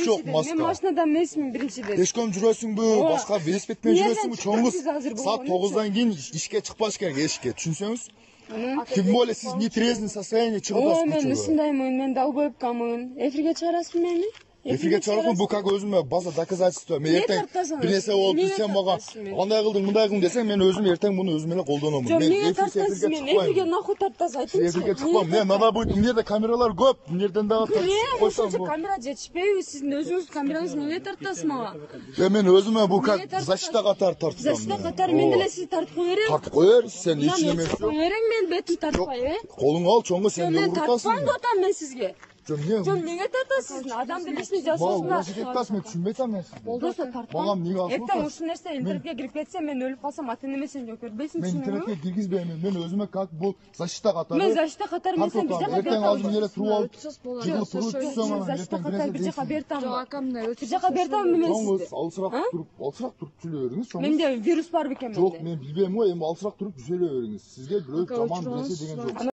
жоқ маска. Мен машинадан емесмін біріншіден. Пешком жүресіңбі, басқа велосипедпен жүресіңбі, чоңыз. Saat 9'dan кейін işке çıkпаш керек, ешке, түсінсеңіз? Тем более сіз не трезвый состояние шығып Ой, мен осындаймын, мен долбоебкамын. Эфирге шығарасың мені? Эфирге шығарасың, бұл как өзіме база доказательство. Мен ертең бір нәрсе болды, сен маған андай қылдың, мындай қылдың десең, мен өзім ертең бұны өзіме қолданамын. Жоқ, неге тартасыз мен? Эфирге нахуй тартасыз, айтыңызшы. Эфирге шықпаймын. Не, надо будет, мына жерде камералар көп. Мына жерден дағы тартып қойсам бұл. Камера жетішпейді, сіздің өзіңіз камераңыз неге тартасыз маған? Мен өзіме бұл как защита қатар тартып. Защита қатар мен де сізді тартып қойырым. Тартып қойыр, сен ешінеме жоқ. Қойырым мен бетін тартпай, қолың ал, чоңғы сен не ұртасың? Мен тартпан мен сізге. Жом неге тартасыз? Адамды лишний жасосың ба? Мен түсінбей тұрмын мен сізді. Просто тартпан. Ертең осы нәрсе интернетке кіріп кетсе, мен өліп қалсам, ата-енеме сен жоқ көрбейсің, мен түсінемін. интернетке кіргізбеймін. Мен өзіме как бұл защита қатары. Мен защита қатары мен сен бір ертең алдым ере тұрып алып, жығылып тұрып түсем. Защита қатары бір жаққа бертам. Bir жаққа бертам мен сізді. Алсырақ тұрып жүре беріңіз. Менде вирус бар бекен менде. Жоқ, мен білбеймін ғой, алсырақ тұрып жүре беріңіз. Сізге біреу жаман біресе деген жоқ.